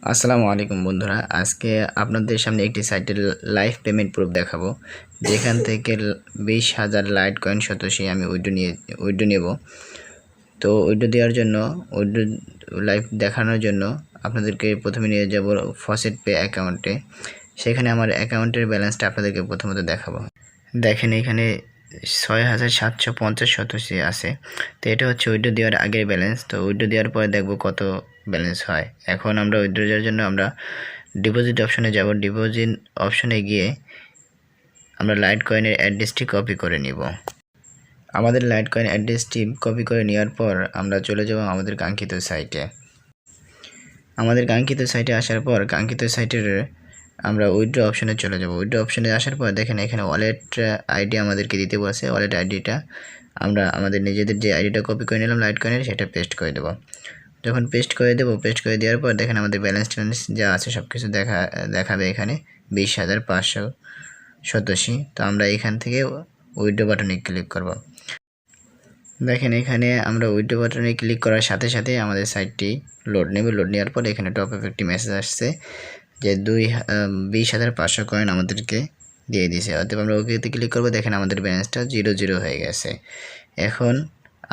আসসালামু আলাইকুম বন্ধুরা, আজকে আপনাদের সামনে একটি সাইটের লাইভ পেমেন্ট প্রুফ দেখাবো, যেখান থেকে 20,000 লাইট কয়েন সতোশি আমি উইড্রো নেব। তো উইড্রো দেওয়ার জন্য, উইড্রো লাইভ দেখানোর জন্য আপনাদেরকে প্রথমে নিয়ে যাব ফসেট পে অ্যাকাউন্টে। সেখানে আমার অ্যাকাউন্টের ব্যালেন্সটা আপনাদেরকে প্রথমত দেখাবো। দেখেন এখানে 6,750 সতোশি আছে। তো এটা হচ্ছে উইড্রো দেওয়ার আগের ব্যালেন্স। তো উইড্রো দেওয়ার পরে দেখব কত ব্যালেন্স হয়। এখন আমরা উইথড্র দেওয়ার জন্য আমরা ডিপোজিট অপশনে যাব। ডিপোজিট অপশনে গিয়ে আমরা লাইট কয়েনের অ্যাড্রেসটি কপি করে নিব। আমাদের লাইট কয়েন অ্যাড্রেসটি কপি করে নেওয়ার পর আমরা চলে যাব আমাদের কাঙ্ক্ষিত সাইটে। আমাদের কাঙ্ক্ষিত সাইটে আসার পর কাঙ্ক্ষিত সাইটের আমরা উইথড্র অপশনে চলে যাব। উইথড্র অপশনে আসার পর দেখেন এখানে ওয়ালেট আইডি আমাদেরকে দিতে বলছে। ওয়ালেট আইডিটা আমরা আমাদের নিজেদের যে আইডিটা কপি করে নিলাম লাইট কয়েনের, সেটা পেস্ট করে দেব। যখন পেস্ট করে দেওয়ার পর দেখেন আমাদের ব্যালেন্স যা আছে সব কিছু দেখাবে এখানে 20,500 সতোশি। তো আমরা এখান থেকে উইথড্র বাটনে ক্লিক করব। দেখেন এখানে আমরা উইথড্র বাটনে ক্লিক করার সাথে সাথে আমাদের সাইটটি লোড নেবে। লোড নেওয়ার পর এখানে টপ আপ একটি মেসেজ আসছে যে 20,500 কয়েন আমাদেরকে দিয়ে দিয়েছে। অতএব আমরা ওকেতে ক্লিক করব। দেখেন আমাদের ব্যালেন্সটা 0 হয়ে গেছে। এখন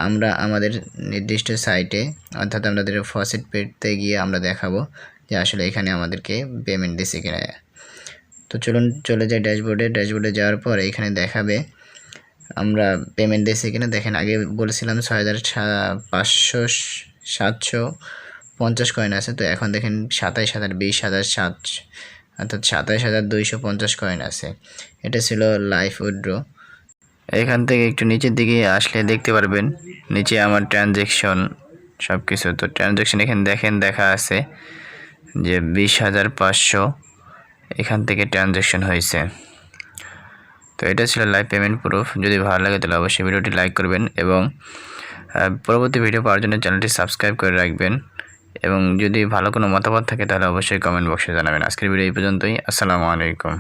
আমরা আমাদের নির্দিষ্ট সাইটে, অর্থাৎ আমাদের ফসেট পেতে গিয়ে আমরা দেখাবো যে আসলে এখানে আমাদেরকে পেমেন্ট দিছে কিনা। তো চলুন চলে যাই ড্যাশবোর্ডে। ড্যাশবোর্ডে যাওয়ার পর এখানে দেখাবে আমরা পেমেন্ট দিয়েছি কিনা। দেখেন আগে বলেছিলাম 6,750 কয়েন আছে। তো এখন দেখেন 27,000 20,007 অর্থাৎ 27,250 কয়েন আছে। এটা ছিল লাইভ উইথড্র। এখান থেকে একটু নিচের দিকে আসলে দেখতে পারবেন নিচে আমার ট্রানজ্যাকশন সব কিছু। তো ট্রানজ্যাকশন এখানে দেখেন দেখা আছে যে 20,500 এখান থেকে ট্রানজ্যাকশন হয়েছে। তো এটা ছিল লাইভ পেমেন্ট প্রুফ। যদি ভালো লাগে তাহলে অবশ্যই ভিডিওটি লাইক করবেন এবং পরবর্তী ভিডিও পাওয়ার জন্য চ্যানেলটি সাবস্ক্রাইব করে রাখবেন। এবং যদি ভালো কোনো মতামত থাকে তাহলে অবশ্যই কমেন্ট বক্সে জানাবেন। আজকের ভিডিও এই পর্যন্তই। আসসালামু আলাইকুম।